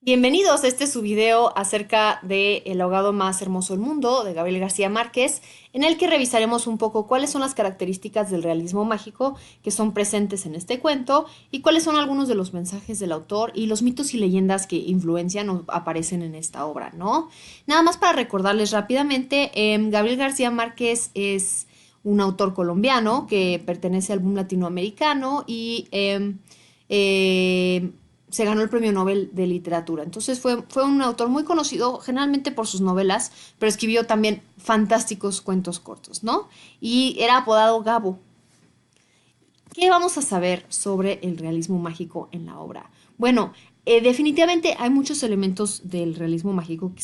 Bienvenidos, este es su video acerca de El ahogado más hermoso del mundo de Gabriel García Márquez, en el que revisaremos un poco cuáles son las características del realismo mágico que son presentes en este cuento y cuáles son algunos de los mensajes del autor y los mitos y leyendas que influencian o aparecen en esta obra, ¿no? Nada más para recordarles rápidamente, Gabriel García Márquez es un autor colombiano que pertenece al boom latinoamericano y se ganó el premio Nobel de Literatura. Entonces fue un autor muy conocido generalmente por sus novelas, pero escribió también fantásticos cuentos cortos, ¿no? Y era apodado Gabo. ¿Qué vamos a saber sobre el realismo mágico en la obra? Bueno, definitivamente hay muchos elementos del realismo mágico que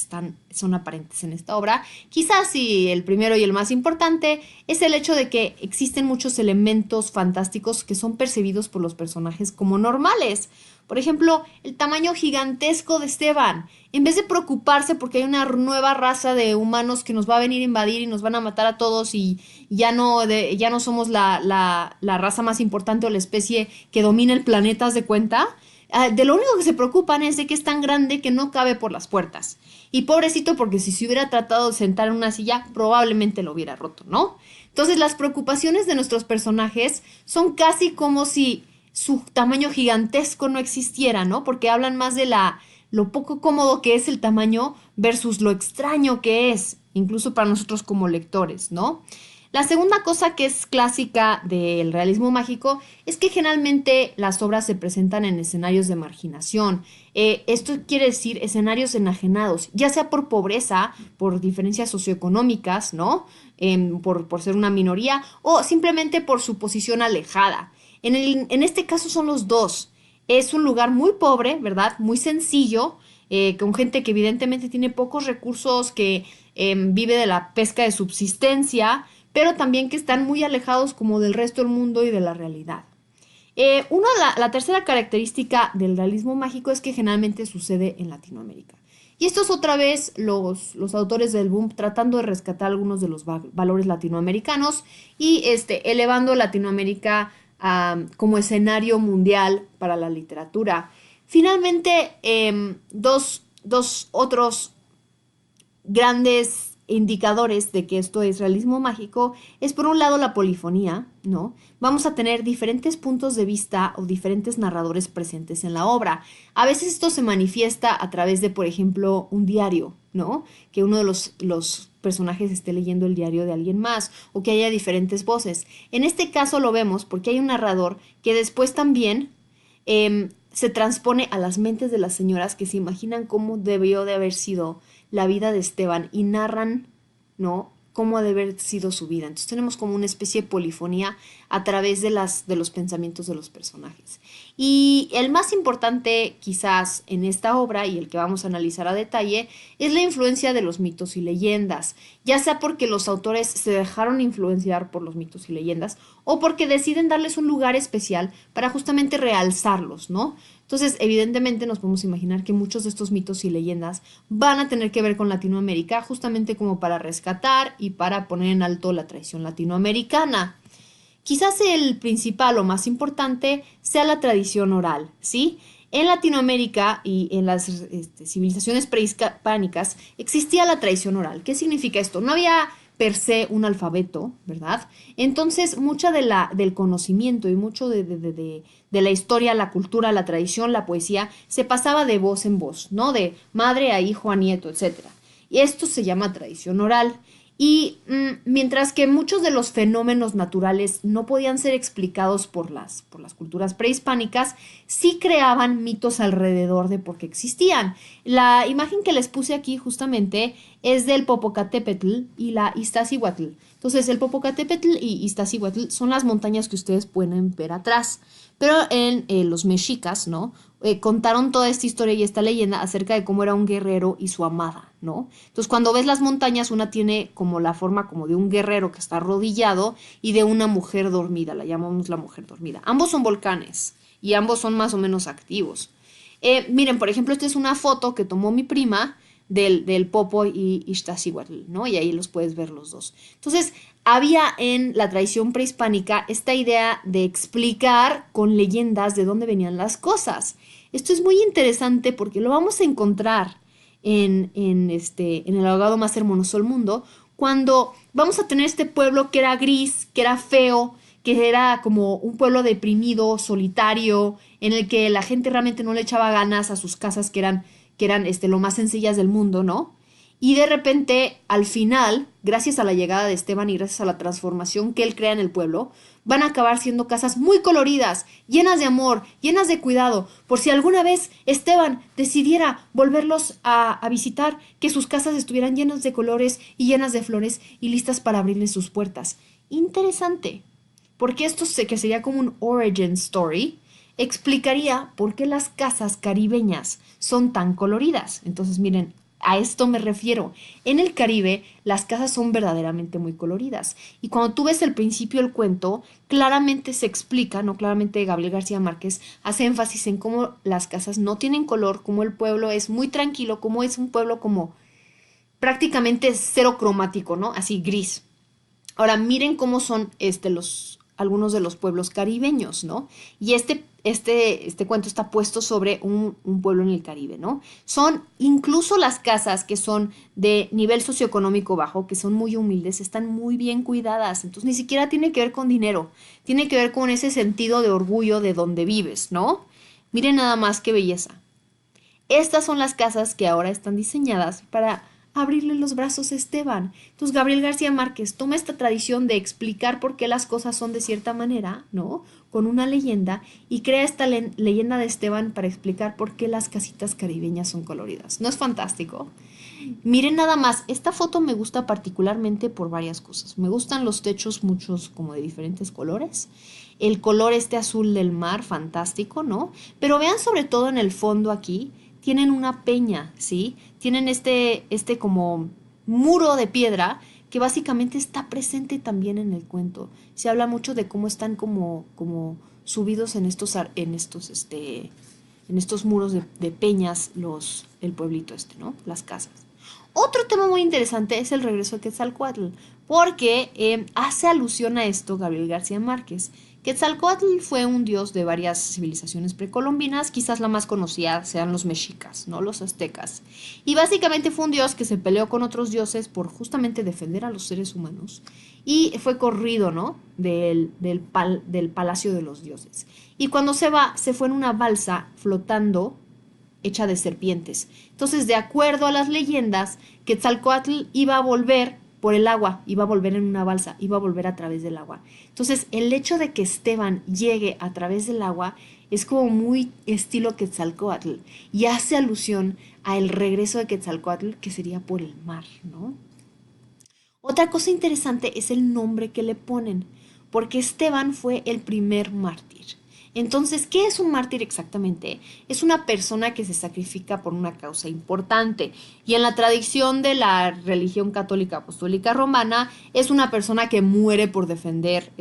son aparentes en esta obra. Quizás sí, el primero y el más importante es el hecho de que existen muchos elementos fantásticos que son percibidos por los personajes como normales. Por ejemplo, el tamaño gigantesco de Esteban. En vez de preocuparse porque hay una nueva raza de humanos que nos va a venir a invadir y nos van a matar a todos y ya no somos la raza más importante o la especie que domina el planeta, ¿haz de cuenta? De lo único que se preocupan es de que es tan grande que no cabe por las puertas. Y pobrecito, porque si se hubiera tratado de sentar en una silla, probablemente lo hubiera roto, ¿no? Entonces las preocupaciones de nuestros personajes son casi como si su tamaño gigantesco no existiera, ¿no? Porque hablan más de lo poco cómodo que es el tamaño versus lo extraño que es, incluso para nosotros como lectores, ¿no? La segunda cosa que es clásica del realismo mágico es que generalmente las obras se presentan en escenarios de marginación. Esto quiere decir escenarios enajenados, ya sea por pobreza, por diferencias socioeconómicas, ¿no? Por ser una minoría o simplemente por su posición alejada. En este caso son los dos. Es un lugar muy pobre, ¿verdad? Muy sencillo, con gente que evidentemente tiene pocos recursos, que vive de la pesca de subsistencia, pero también que están muy alejados como del resto del mundo y de la realidad. La tercera característica del realismo mágico es que generalmente sucede en Latinoamérica. Y esto es otra vez los autores del boom tratando de rescatar algunos de los valores latinoamericanos y elevando Latinoamérica como escenario mundial para la literatura. Finalmente, dos otros grandes indicadores de que esto es realismo mágico es por un lado la polifonía, ¿no? Vamos a tener diferentes puntos de vista o diferentes narradores presentes en la obra. A veces esto se manifiesta a través de, por ejemplo, un diario, ¿no? Que uno de los personajes esté leyendo el diario de alguien más o que haya diferentes voces. En este caso lo vemos porque hay un narrador que después también se transpone a las mentes de las señoras que se imaginan cómo debió de haber sido la vida de Esteban y narran, ¿no? Cómo ha de haber sido su vida. Entonces tenemos como una especie de polifonía a través de los pensamientos de los personajes. Y el más importante quizás en esta obra y el que vamos a analizar a detalle es la influencia de los mitos y leyendas, ya sea porque los autores se dejaron influenciar por los mitos y leyendas o porque deciden darles un lugar especial para justamente realzarlos, ¿no? Entonces, evidentemente nos podemos imaginar que muchos de estos mitos y leyendas van a tener que ver con Latinoamérica, justamente como para rescatar y para poner en alto la tradición latinoamericana. Quizás el principal o más importante sea la tradición oral, ¿sí? En Latinoamérica y en las civilizaciones prehispánicas existía la tradición oral. ¿Qué significa esto? No había per se un alfabeto, ¿verdad? Entonces, mucha del conocimiento y mucho de la historia, la cultura, la tradición, la poesía, se pasaba de voz en voz, ¿no? De madre a hijo, a nieto, etcétera. Y esto se llama tradición oral. Y mientras que muchos de los fenómenos naturales no podían ser explicados por las culturas prehispánicas, sí creaban mitos alrededor de por qué existían. La imagen que les puse aquí justamente es del Popocatépetl y la Iztaccíhuatl. Entonces, el Popocatépetl y Iztaccíhuatl son las montañas que ustedes pueden ver atrás. Pero en los mexicas, ¿no? Contaron toda esta historia y esta leyenda acerca de cómo era un guerrero y su amada, ¿no? Entonces, cuando ves las montañas, una tiene como la forma como de un guerrero que está arrodillado y de una mujer dormida, la llamamos la mujer dormida. Ambos son volcanes y ambos son más o menos activos. Miren, por ejemplo, esta es una foto que tomó mi prima del Popo y Iztaccíhuatl, ¿no? Y ahí los puedes ver los dos. Entonces, había en la tradición prehispánica esta idea de explicar con leyendas de dónde venían las cosas. Esto es muy interesante porque lo vamos a encontrar en el abogado más hermoso del mundo, cuando vamos a tener este pueblo que era gris, que era feo, que era como un pueblo deprimido, solitario, en el que la gente realmente no le echaba ganas a sus casas que eran lo más sencillas del mundo, ¿no? Y de repente, al final, gracias a la llegada de Esteban y gracias a la transformación que él crea en el pueblo, van a acabar siendo casas muy coloridas, llenas de amor, llenas de cuidado, por si alguna vez Esteban decidiera volverlos a visitar, que sus casas estuvieran llenas de colores y llenas de flores y listas para abrirles sus puertas. Interesante, porque esto que sería como un origin story, explicaría por qué las casas caribeñas son tan coloridas. Entonces, miren, a esto me refiero. En el Caribe, las casas son verdaderamente muy coloridas. Y cuando tú ves el principio del cuento, claramente se explica, no claramente Gabriel García Márquez hace énfasis en cómo las casas no tienen color, cómo el pueblo es muy tranquilo, cómo es un pueblo como prácticamente cero cromático, ¿no? Así gris. Ahora miren cómo son algunos de los pueblos caribeños, ¿no? Y este cuento está puesto sobre un pueblo en el Caribe, ¿no? Son incluso las casas que son de nivel socioeconómico bajo, que son muy humildes, están muy bien cuidadas. Entonces ni siquiera tiene que ver con dinero, tiene que ver con ese sentido de orgullo de donde vives, ¿no? Miren nada más qué belleza. Estas son las casas que ahora están diseñadas para abrirle los brazos a Esteban. Entonces Gabriel García Márquez toma esta tradición de explicar por qué las cosas son de cierta manera, ¿no? Con una leyenda y crea esta leyenda de Esteban para explicar por qué las casitas caribeñas son coloridas. ¿No es fantástico? Miren nada más, esta foto me gusta particularmente por varias cosas. Me gustan los techos muchos como de diferentes colores. El color este azul del mar, fantástico, ¿no? Pero vean sobre todo en el fondo aquí, tienen una peña, ¿sí? Tienen este como muro de piedra que básicamente está presente también en el cuento. Se habla mucho de cómo están como subidos en estos muros de peñas el pueblito ¿no? Las casas. Otro tema muy interesante es el regreso de Quetzalcóatl, porque hace alusión a esto Gabriel García Márquez. Quetzalcóatl fue un dios de varias civilizaciones precolombinas, quizás la más conocida sean los mexicas, ¿no? Los aztecas. Y básicamente fue un dios que se peleó con otros dioses por justamente defender a los seres humanos y fue corrido, ¿no? Del palacio de los dioses. Y cuando se fue en una balsa flotando hecha de serpientes. Entonces, de acuerdo a las leyendas, Quetzalcóatl iba a volver por el agua, iba a volver en una balsa, iba a volver a través del agua. Entonces, el hecho de que Esteban llegue a través del agua es como muy estilo Quetzalcóatl y hace alusión al regreso de Quetzalcóatl que sería por el mar, ¿no? Otra cosa interesante es el nombre que le ponen, porque Esteban fue el primer mártir. Entonces, ¿qué es un mártir exactamente? Es una persona que se sacrifica por una causa importante. Y en la tradición de la religión católica apostólica romana, es una persona que muere por defender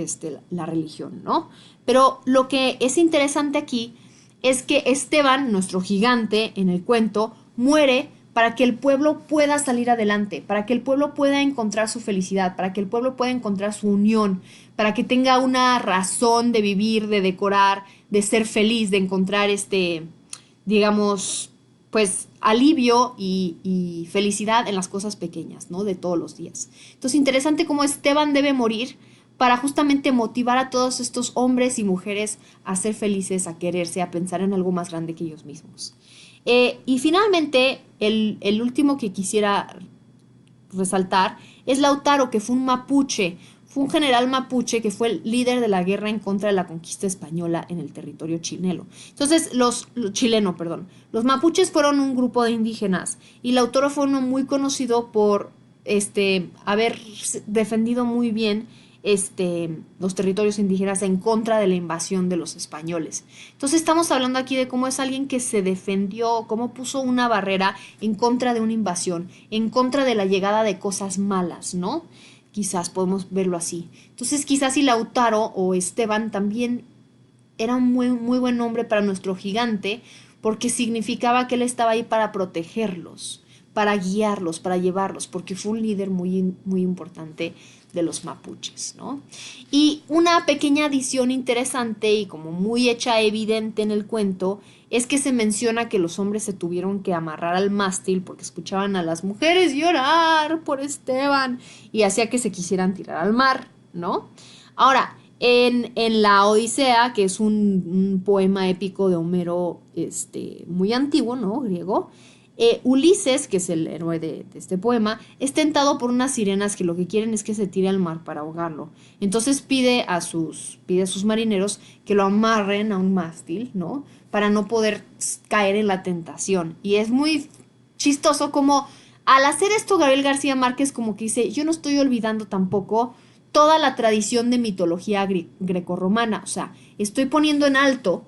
la religión, ¿no? Pero lo que es interesante aquí es que Esteban, nuestro gigante en el cuento, muere para que el pueblo pueda salir adelante, para que el pueblo pueda encontrar su felicidad, para que el pueblo pueda encontrar su unión, para que tenga una razón de vivir, de decorar, de ser feliz, de encontrar digamos, pues alivio y felicidad en las cosas pequeñas, ¿no? De todos los días. Entonces, interesante cómo Esteban debe morir para justamente motivar a todos estos hombres y mujeres a ser felices, a quererse, a pensar en algo más grande que ellos mismos. Y finalmente, el último que quisiera resaltar es Lautaro, que fue un mapuche, fue un general mapuche que fue el líder de la guerra en contra de la conquista española en el territorio chileno. Entonces, chileno, perdón. Los mapuches fueron un grupo de indígenas y Lautaro fue uno muy conocido por haber defendido muy bien los territorios indígenas en contra de la invasión de los españoles. Entonces estamos hablando aquí de cómo es alguien que se defendió, cómo puso una barrera en contra de una invasión, en contra de la llegada de cosas malas, ¿no? Quizás podemos verlo así. Entonces quizás si Lautaro o Esteban también era un muy, muy buen nombre para nuestro gigante porque significaba que él estaba ahí para protegerlos, para guiarlos, para llevarlos, porque fue un líder muy, muy importante de los mapuches, ¿no? Y una pequeña adición interesante y como muy hecha evidente en el cuento es que se menciona que los hombres se tuvieron que amarrar al mástil porque escuchaban a las mujeres llorar por Esteban y hacía que se quisieran tirar al mar, ¿no? Ahora, en la Odisea, que es un poema épico de Homero, muy antiguo, ¿no? Griego, Ulises, que es el héroe de este poema, es tentado por unas sirenas que lo que quieren es que se tire al mar para ahogarlo. Entonces pide a sus marineros que lo amarren a un mástil, ¿no? Para no poder caer en la tentación. Y es muy chistoso como al hacer esto Gabriel García Márquez como que dice, yo no estoy olvidando tampoco toda la tradición de mitología grecorromana. O sea, estoy poniendo en alto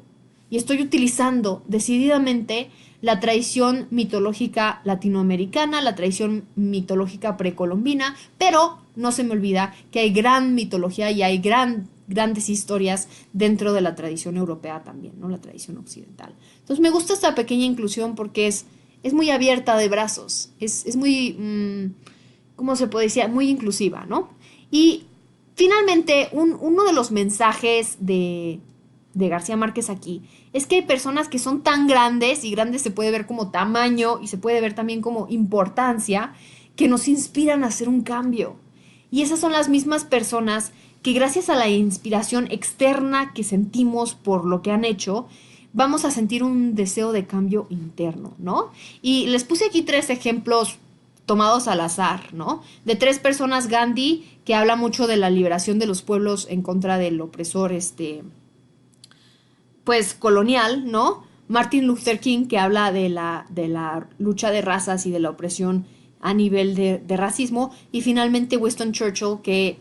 y estoy utilizando decididamente la tradición mitológica latinoamericana, la tradición mitológica precolombina, pero no se me olvida que hay gran mitología y hay grandes historias dentro de la tradición europea también, ¿no? La tradición occidental. Entonces me gusta esta pequeña inclusión porque es muy abierta de brazos, es muy, ¿cómo se puede decir? Muy inclusiva, ¿no? Y finalmente, uno de los mensajes de García Márquez aquí es que hay personas que son tan grandes, y grandes se puede ver como tamaño y se puede ver también como importancia, que nos inspiran a hacer un cambio. Y esas son las mismas personas que gracias a la inspiración externa que sentimos por lo que han hecho, vamos a sentir un deseo de cambio interno, ¿no? Y les puse aquí 3 ejemplos tomados al azar, ¿no? De 3 personas, Gandhi, que habla mucho de la liberación de los pueblos en contra del opresor, pues colonial, ¿no? Martin Luther King, que habla de la lucha de razas y de la opresión a nivel de racismo, y finalmente Winston Churchill, que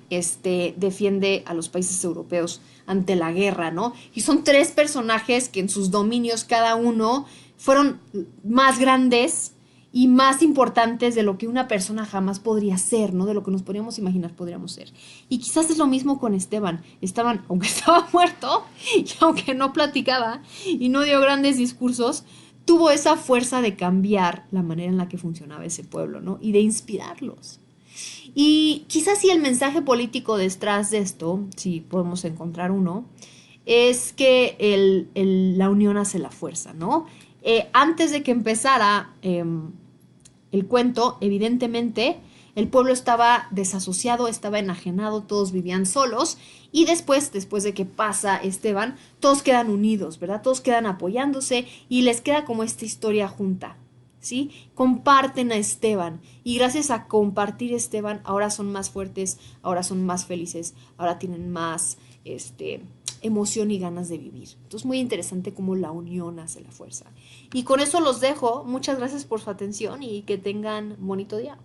defiende a los países europeos ante la guerra, ¿no? Y son 3 personajes que en sus dominios cada uno fueron más grandes y más importantes de lo que una persona jamás podría ser, ¿no? De lo que nos podríamos imaginar podríamos ser. Y quizás es lo mismo con Esteban. Esteban, aunque estaba muerto y aunque no platicaba y no dio grandes discursos, tuvo esa fuerza de cambiar la manera en la que funcionaba ese pueblo, ¿no? Y de inspirarlos. Y quizás si el mensaje político detrás de esto, si podemos encontrar uno, es que la unión hace la fuerza, ¿no? Antes de que empezara el cuento, evidentemente, el pueblo estaba desasociado, estaba enajenado, todos vivían solos, y después de que pasa Esteban, todos quedan unidos, ¿verdad? Todos quedan apoyándose y les queda como esta historia junta, ¿sí? Comparten a Esteban, y gracias a compartir Esteban, ahora son más fuertes, ahora son más felices, ahora tienen más, emoción y ganas de vivir. Entonces, muy interesante cómo la unión hace la fuerza. Y con eso los dejo. Muchas gracias por su atención y que tengan bonito día.